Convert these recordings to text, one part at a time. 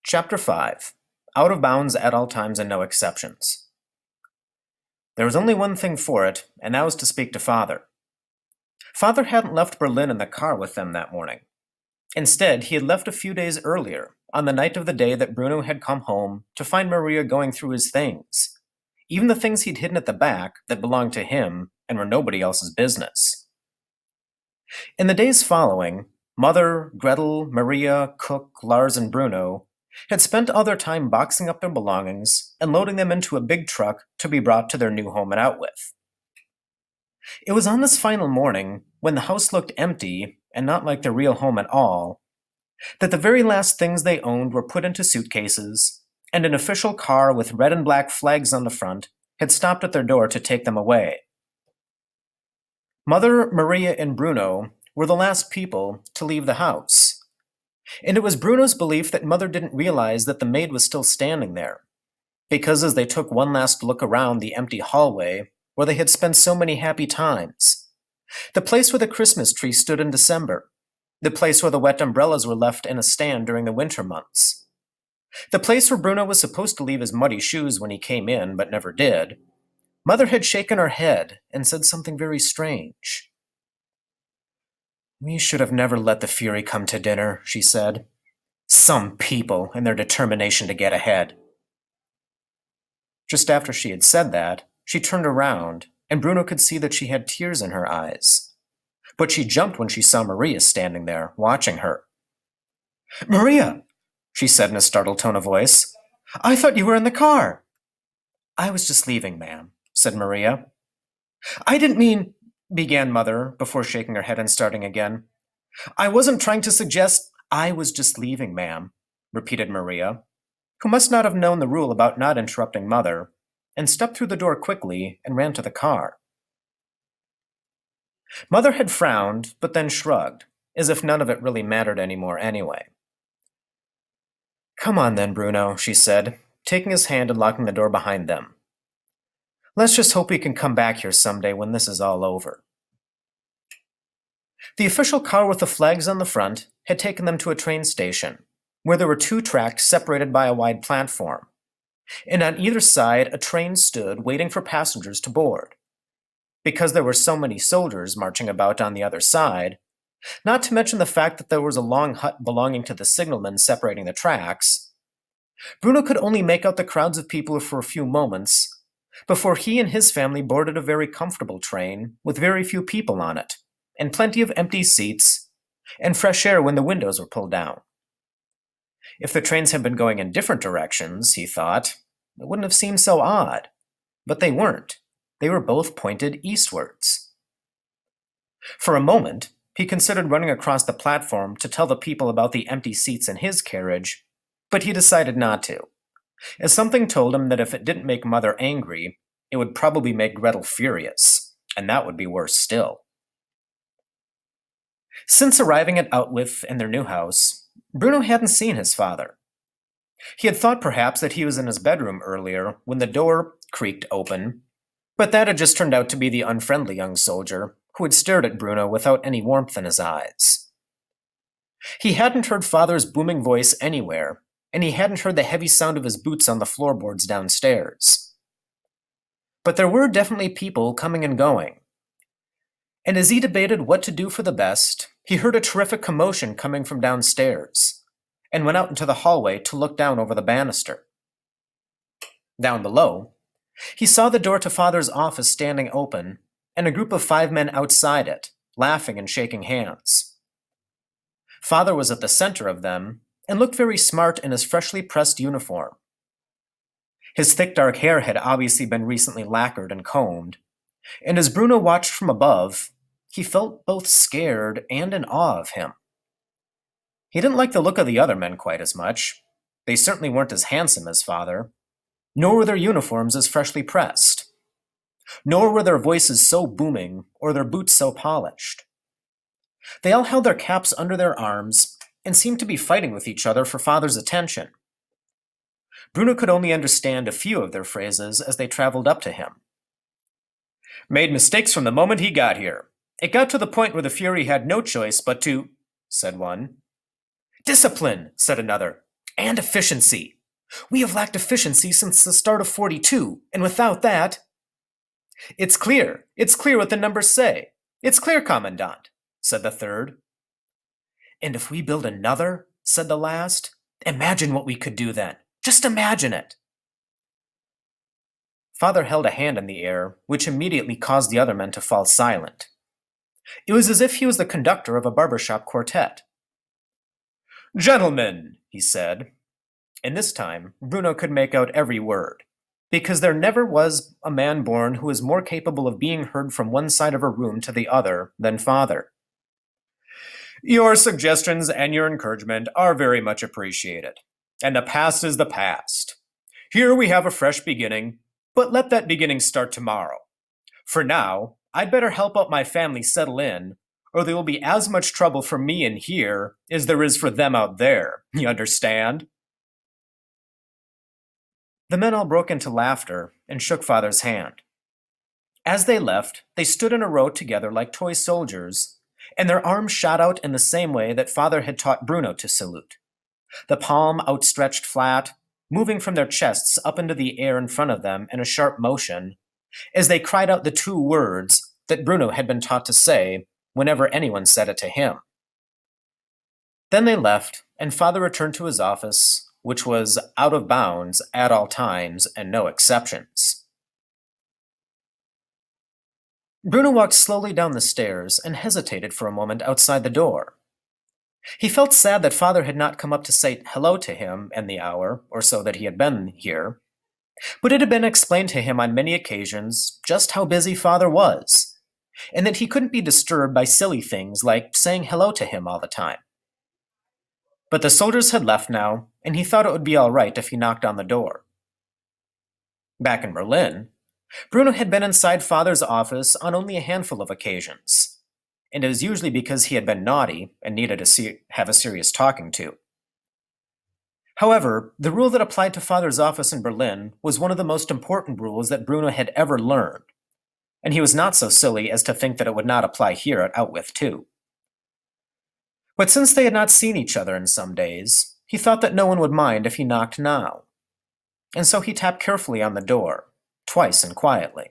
Chapter 5. Out of bounds at all times and no exceptions. There was only one thing for it, and that was to speak to Father. Father hadn't left Berlin in the car with them that morning. Instead, he had left a few days earlier, on the night of the day that Bruno had come home, to find Maria going through his things. Even the things he'd hidden at the back that belonged to him and were nobody else's business. In the days following, Mother, Gretel, Maria, Cook, Lars, and Bruno had spent all their time boxing up their belongings and loading them into a big truck to be brought to their new home and out with. It was on this final morning, when the house looked empty and not like their real home at all, that the very last things they owned were put into suitcases, and an official car with red and black flags on the front had stopped at their door to take them away. Mother, Maria, and Bruno were the last people to leave the house. And it was Bruno's belief that Mother didn't realize that the maid was still standing there, because as they took one last look around the empty hallway where they had spent so many happy times, the place where the Christmas tree stood in December, the place where the wet umbrellas were left in a stand during the winter months, the place where Bruno was supposed to leave his muddy shoes when he came in but never did, Mother had shaken her head and said something very strange. "We should have never let the Fury come to dinner," she said. "Some people and their determination to get ahead." Just after she had said that, she turned around, and Bruno could see that she had tears in her eyes. But she jumped when she saw Maria standing there, watching her. "Maria!" she said in a startled tone of voice. "I thought you were in the car." "I was just leaving, ma'am," said Maria. "I didn't mean," began Mother, before shaking her head and starting again. "I wasn't trying to suggest—" "I was just leaving, ma'am," repeated Maria, who must not have known the rule about not interrupting Mother, and stepped through the door quickly and ran to the car. Mother had frowned, but then shrugged, as if none of it really mattered anymore anyway. "Come on then, Bruno," she said, taking his hand and locking the door behind them. "Let's just hope we can come back here someday when this is all over." The official car with the flags on the front had taken them to a train station, where there were two tracks separated by a wide platform, and on either side a train stood waiting for passengers to board. Because there were so many soldiers marching about on the other side, not to mention the fact that there was a long hut belonging to the signalman separating the tracks, Bruno could only make out the crowds of people for a few moments before he and his family boarded a very comfortable train with very few people on it, and plenty of empty seats, and fresh air when the windows were pulled down. If the trains had been going in different directions, he thought, it wouldn't have seemed so odd. But they weren't. They were both pointed eastwards. For a moment, he considered running across the platform to tell the people about the empty seats in his carriage, but he decided not to, as something told him that if it didn't make Mother angry, it would probably make Gretel furious, and that would be worse still. Since arriving at Outwith and their new house, Bruno hadn't seen his father. He had thought perhaps that he was in his bedroom earlier when the door creaked open, but that had just turned out to be the unfriendly young soldier who had stared at Bruno without any warmth in his eyes. He hadn't heard Father's booming voice anywhere, and he hadn't heard the heavy sound of his boots on the floorboards downstairs. But there were definitely people coming and going. And as he debated what to do for the best, he heard a terrific commotion coming from downstairs, and went out into the hallway to look down over the banister. Down below, he saw the door to Father's office standing open, and a group of 5 men outside it, laughing and shaking hands. Father was at the center of them, and looked very smart in his freshly pressed uniform. His thick dark hair had obviously been recently lacquered and combed, and as Bruno watched from above, he felt both scared and in awe of him. He didn't like the look of the other men quite as much. They certainly weren't as handsome as Father, nor were their uniforms as freshly pressed, nor were their voices so booming or their boots so polished. They all held their caps under their arms and seemed to be fighting with each other for Father's attention. Bruno could only understand a few of their phrases as they traveled up to him. "Made mistakes from the moment he got here. It got to the point where the Fury had no choice but to," said one. "Discipline," said another. And efficiency. We have lacked efficiency since the start of 42, and without that... It's clear. It's clear what the numbers say. It's clear, Commandant, said the third. And if we build another, said the last, imagine what we could do then. Just imagine it. Father held a hand in the air, which immediately caused the other men to fall silent. It was as if he was the conductor of a barbershop quartet. Gentlemen, he said, and this time Bruno could make out every word, because there never was a man born who was more capable of being heard from one side of a room to the other than Father. Your suggestions and your encouragement are very much appreciated, and the past is the past. Here we have a fresh beginning, but let that beginning start tomorrow. For now, I'd better help out my family settle in, or there will be as much trouble for me in here as there is for them out there. You understand? The men all broke into laughter and shook Father's hand. As they left, they stood in a row together like toy soldiers, and their arms shot out in the same way that Father had taught Bruno to salute. The palm outstretched flat, moving from their chests up into the air in front of them in a sharp motion, as they cried out the two words that Bruno had been taught to say whenever anyone said it to him. Then they left, and Father returned to his office, which was out of bounds at all times and no exceptions. Bruno walked slowly down the stairs and hesitated for a moment outside the door. He felt sad that Father had not come up to say hello to him in the hour or so that he had been here, but it had been explained to him on many occasions just how busy Father was, and that he couldn't be disturbed by silly things like saying hello to him all the time. But the soldiers had left now, and he thought it would be all right if he knocked on the door. Back in Berlin, Bruno had been inside Father's office on only a handful of occasions, and it was usually because he had been naughty and needed to have a serious talking to. However, the rule that applied to Father's office in Berlin was one of the most important rules that Bruno had ever learned, and he was not so silly as to think that it would not apply here at Outwith too. But since they had not seen each other in some days, he thought that no one would mind if he knocked now, and so he tapped carefully on the door, twice and quietly.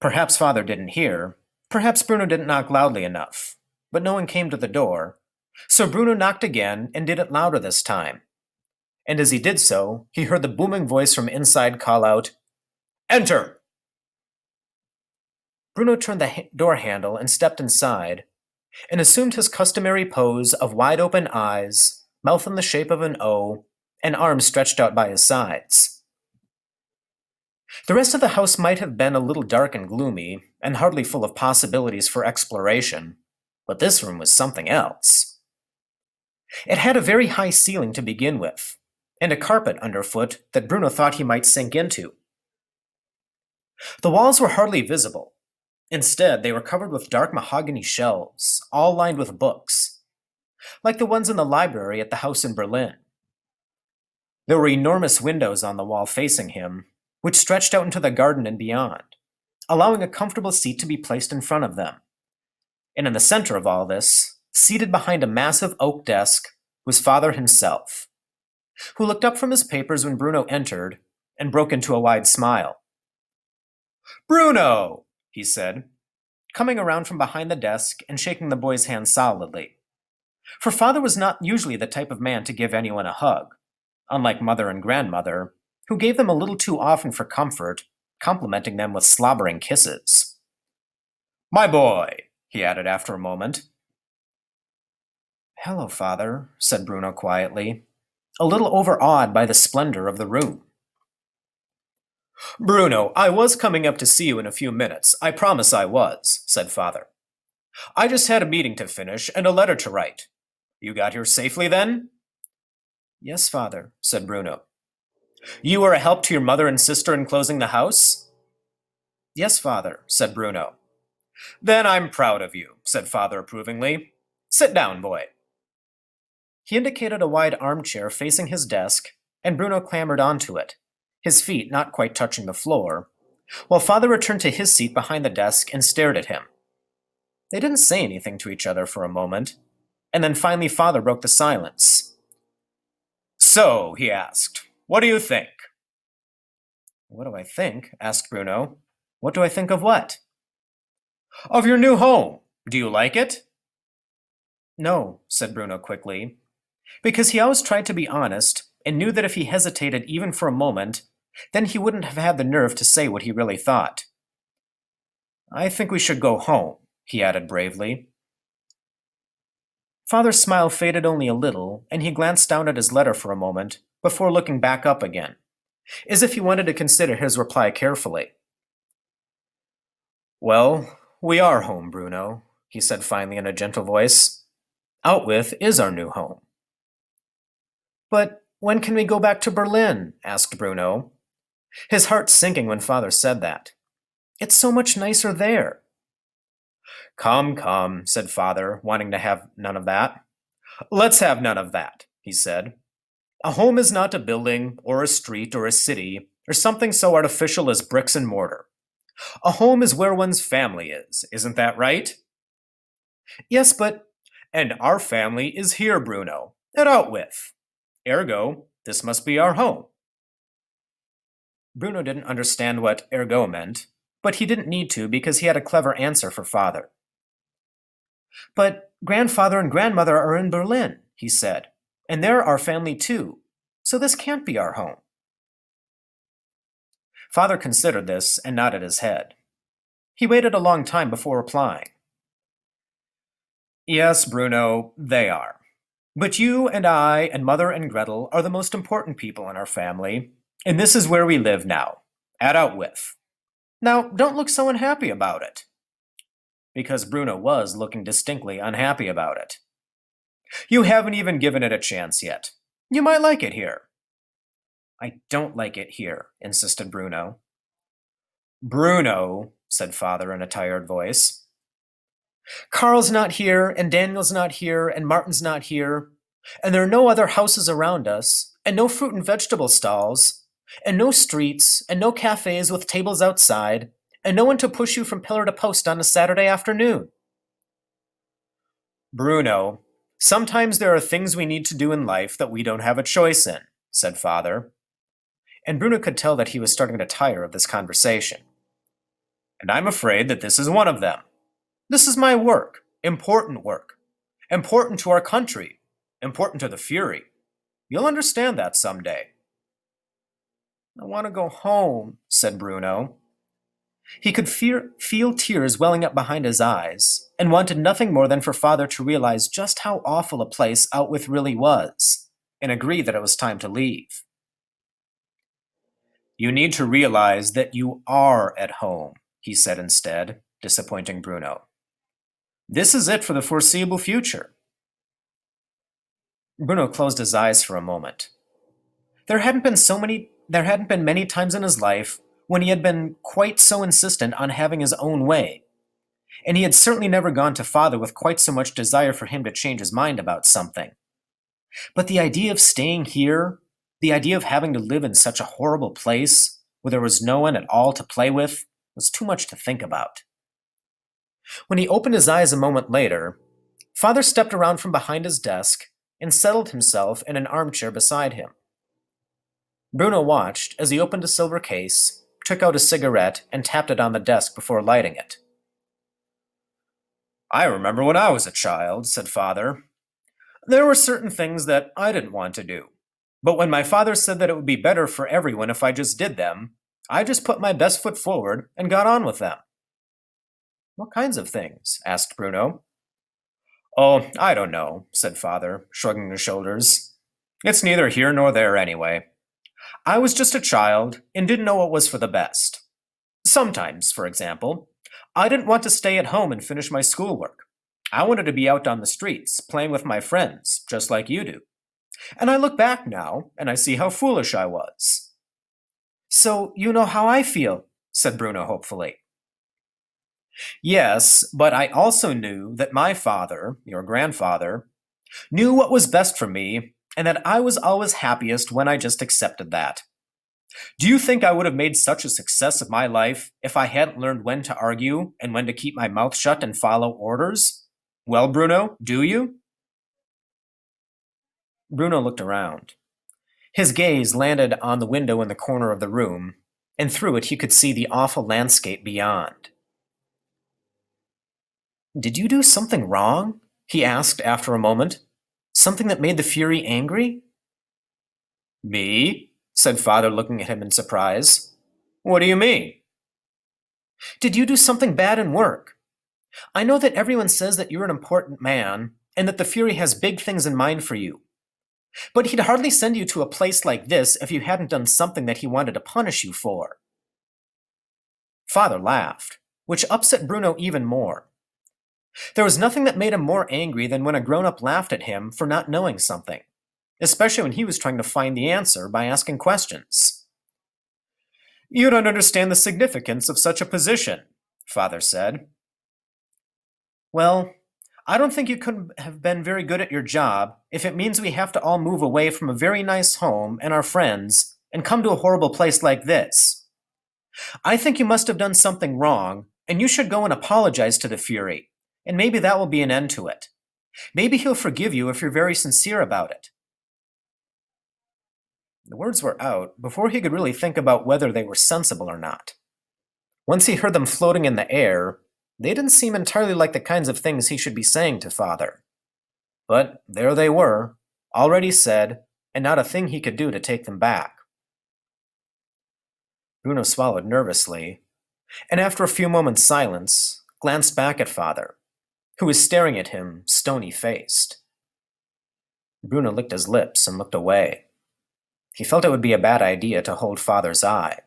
Perhaps Father didn't hear, perhaps Bruno didn't knock loudly enough, but no one came to the door, so Bruno knocked again and did it louder this time. And as he did so, he heard the booming voice from inside call out, "Enter!" Bruno turned the door handle and stepped inside, and assumed his customary pose of wide-open eyes, mouth in the shape of an O, and arms stretched out by his sides. The rest of the house might have been a little dark and gloomy, and hardly full of possibilities for exploration, but this room was something else. It had a very high ceiling to begin with, and a carpet underfoot that Bruno thought he might sink into. The walls were hardly visible. Instead, they were covered with dark mahogany shelves, all lined with books, like the ones in the library at the house in Berlin. There were enormous windows on the wall facing him, which stretched out into the garden and beyond, allowing a comfortable seat to be placed in front of them. And in the center of all this, seated behind a massive oak desk, was Father himself, who looked up from his papers when Bruno entered and broke into a wide smile. "Bruno!" he said, coming around from behind the desk and shaking the boy's hand solidly. For Father was not usually the type of man to give anyone a hug, unlike Mother and Grandmother, who gave them a little too often for comfort, complimenting them with slobbering kisses. "My boy," he added after a moment. "Hello, Father," said Bruno quietly, a little overawed by the splendor of the room. "Bruno, I was coming up to see you in a few minutes. I promise I was," said Father. "I just had a meeting to finish and a letter to write. You got here safely then?" "Yes, Father," said Bruno. "You were a help to your mother and sister in closing the house?" "Yes, Father," said Bruno. "Then I'm proud of you," said Father approvingly. "Sit down, boy." He indicated a wide armchair facing his desk, and Bruno clambered onto it, his feet not quite touching the floor, while Father returned to his seat behind the desk and stared at him. They didn't say anything to each other for a moment, and then finally Father broke the silence. So, he asked, what do you think? What do I think? Asked Bruno. What do I think of what? Of your new home. Do you like it? No, said Bruno quickly, because he always tried to be honest and knew that if he hesitated even for a moment, then he wouldn't have had the nerve to say what he really thought. I think we should go home, he added bravely. Father's smile faded only a little, and he glanced down at his letter for a moment before looking back up again, as if he wanted to consider his reply carefully. Well, we are home, Bruno, he said finally in a gentle voice. Outwith is our new home. But when can we go back to Berlin? Asked Bruno, his heart sinking when Father said that. It's so much nicer there. Come, come, said Father, wanting to have none of that. Let's have none of that, he said. A home is not a building, or a street, or a city, or something so artificial as bricks and mortar. A home is where one's family is, isn't that right? Yes, but... And our family is here, Bruno, at Outwith. Ergo, this must be our home. Bruno didn't understand what ergo meant, but he didn't need to because he had a clever answer for Father. But grandfather and grandmother are in Berlin, he said, and they're our family too, so this can't be our home. Father considered this and nodded his head. He waited a long time before replying. Yes, Bruno, they are. But you and I and Mother and Gretel are the most important people in our family, and this is where we live now, at Outwith. Now, don't look so unhappy about it. Because Bruno was looking distinctly unhappy about it. You haven't even given it a chance yet. You might like it here. I don't like it here, insisted Bruno. Bruno, said Father in a tired voice. Carl's not here, and Daniel's not here, and Martin's not here, and there are no other houses around us, and no fruit and vegetable stalls, and no streets, and no cafes with tables outside, and no one to push you from pillar to post on a Saturday afternoon. Bruno, sometimes there are things we need to do in life that we don't have a choice in, said Father. And Bruno could tell that he was starting to tire of this conversation. And I'm afraid that this is one of them. This is my work, important to our country, important to the Fury. You'll understand that someday. I want to go home, said Bruno. He could feel tears welling up behind his eyes, and wanted nothing more than for Father to realize just how awful a place Outwith really was, and agree that it was time to leave. You need to realize that you are at home, he said instead, disappointing Bruno. This is it for the foreseeable future. Bruno closed his eyes for a moment. There hadn't been many times in his life when he had been quite so insistent on having his own way, and he had certainly never gone to Father with quite so much desire for him to change his mind about something. But the idea of staying here, the idea of having to live in such a horrible place, where there was no one at all to play with, was too much to think about. When he opened his eyes a moment later, Father stepped around from behind his desk and settled himself in an armchair beside him. Bruno watched as he opened a silver case, took out a cigarette, and tapped it on the desk before lighting it. I remember when I was a child, said Father. There were certain things that I didn't want to do. But when my father said that it would be better for everyone if I just did them, I just put my best foot forward and got on with them. What kinds of things? Asked Bruno. Oh, I don't know, said Father, shrugging his shoulders. It's neither here nor there anyway. I was just a child and didn't know what was for the best. Sometimes, for example, I didn't want to stay at home and finish my schoolwork. I wanted to be out on the streets, playing with my friends, just like you do. And I look back now, and I see how foolish I was. So you know how I feel, said Bruno hopefully. Yes, but I also knew that my father, your grandfather, knew what was best for me, and that I was always happiest when I just accepted that. Do you think I would have made such a success of my life if I hadn't learned when to argue and when to keep my mouth shut and follow orders? Well, Bruno, do you? Bruno looked around. His gaze landed on the window in the corner of the room, and through it he could see the awful landscape beyond. "Did you do something wrong?" he asked after a moment. "Something that made the Fury angry?" "Me?" said Father, looking at him in surprise. "What do you mean?" "Did you do something bad in work? I know that everyone says that you're an important man, and that the Fury has big things in mind for you. But he'd hardly send you to a place like this if you hadn't done something that he wanted to punish you for." Father laughed, which upset Bruno even more. There was nothing that made him more angry than when a grown-up laughed at him for not knowing something, especially when he was trying to find the answer by asking questions. "You don't understand the significance of such a position," Father said. "Well, I don't think you could have been very good at your job if it means we have to all move away from a very nice home and our friends and come to a horrible place like this. I think you must have done something wrong, and you should go and apologize to the Fury, and maybe that will be an end to it. Maybe he'll forgive you if you're very sincere about it." The words were out before he could really think about whether they were sensible or not. Once he heard them floating in the air, they didn't seem entirely like the kinds of things he should be saying to Father. But there they were, already said, and not a thing he could do to take them back. Bruno swallowed nervously, and after a few moments' silence, glanced back at Father, who was staring at him, stony-faced. Bruno licked his lips and looked away. He felt it would be a bad idea to hold Father's eye.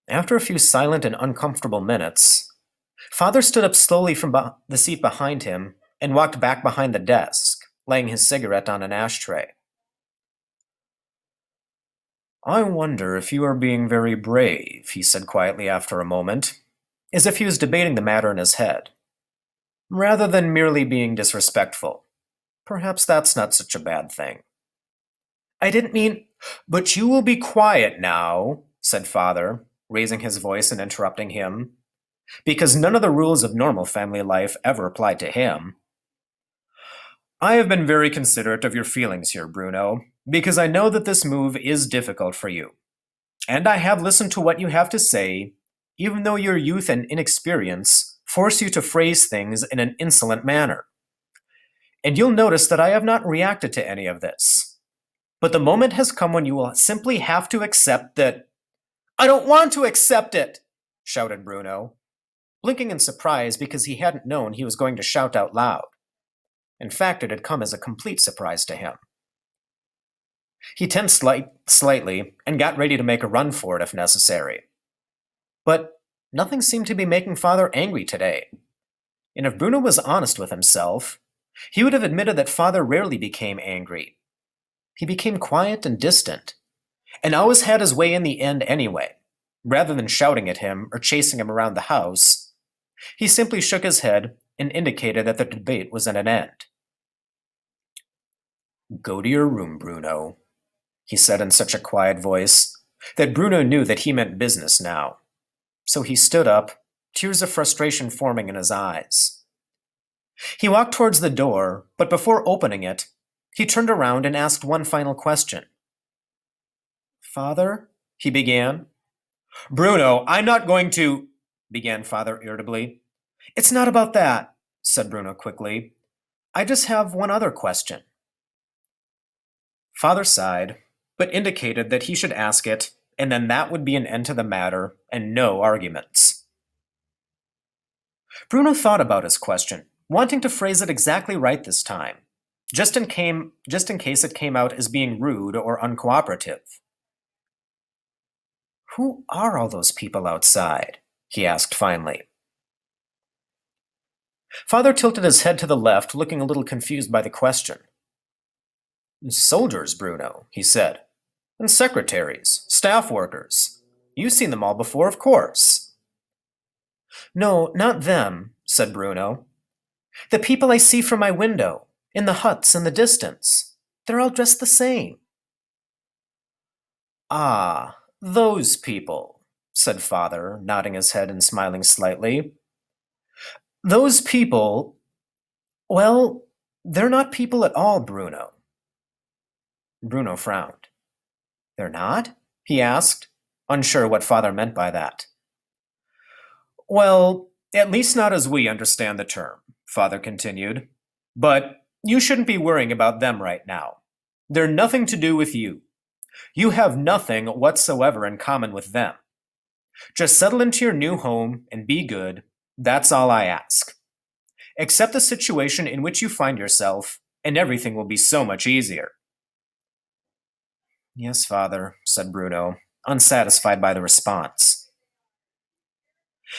After a few silent and uncomfortable minutes, Father stood up slowly from the seat behind him and walked back behind the desk, laying his cigarette on an ashtray. "I wonder if you are being very brave," he said quietly after a moment, as if he was debating the matter in his head. "Rather than merely being disrespectful. Perhaps that's not such a bad thing." "I didn't mean—" "But you will be quiet now," said Father, raising his voice and interrupting him, because none of the rules of normal family life ever applied to him. "I have been very considerate of your feelings here, Bruno, because I know that this move is difficult for you. And I have listened to what you have to say, even though your youth and inexperience force you to phrase things in an insolent manner. And you'll notice that I have not reacted to any of this. But the moment has come when you will simply have to accept that—" "I don't want to accept it!" shouted Bruno, blinking in surprise because he hadn't known he was going to shout out loud. In fact, it had come as a complete surprise to him. He tensed slightly and got ready to make a run for it if necessary. But nothing seemed to be making Father angry today. And if Bruno was honest with himself, he would have admitted that Father rarely became angry. He became quiet and distant, and always had his way in the end anyway. Rather than shouting at him or chasing him around the house, he simply shook his head and indicated that the debate was at an end. "Go to your room, Bruno," he said in such a quiet voice that Bruno knew that he meant business now. So he stood up, tears of frustration forming in his eyes. He walked towards the door, but before opening it, he turned around and asked one final question. "Father?" he began. "Bruno, I'm not going to—" began Father irritably. "It's not about that," said Bruno quickly. "I just have one other question." Father sighed, but indicated that he should ask it, and then that would be an end to the matter, and no arguments. Bruno thought about his question, wanting to phrase it exactly right this time, just in case it came out as being rude or uncooperative. "Who are all those people outside?" he asked finally. Father tilted his head to the left, looking a little confused by the question. "Soldiers, Bruno," he said. "And secretaries, staff workers. You've seen them all before, of course." "No, not them," said Bruno. "The people I see from my window, in the huts in the distance. They're all dressed the same." "Ah, those people," said Father, nodding his head and smiling slightly. "Those people, well, they're not people at all, Bruno. Bruno frowned. They're not? He asked, unsure what Father meant by that. Well, at least not as we understand the term, Father continued. But you shouldn't be worrying about them right now. They're nothing to do with you. You have nothing whatsoever in common with them. Just settle into your new home and be good. That's all I ask. Accept the situation in which you find yourself, and everything will be so much easier. Yes, Father, said Bruno, unsatisfied by the response.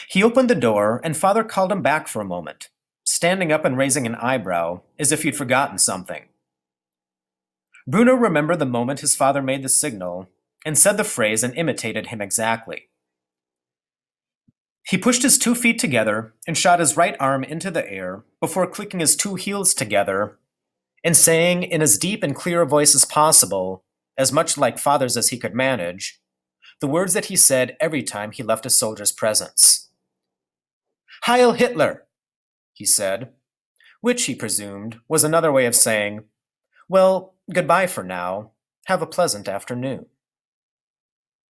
He opened the door, and Father called him back for a moment, standing up and raising an eyebrow, as if he'd forgotten something. Bruno remembered the moment his father made the signal, and said the phrase and imitated him exactly. He pushed his 2 feet together and shot his right arm into the air before clicking his 2 heels together and saying in as deep and clear a voice as possible, as much like Father's as he could manage, the words that he said every time he left a soldier's presence. Heil Hitler, he said, which, he presumed, was another way of saying, well, goodbye for now. Have a pleasant afternoon.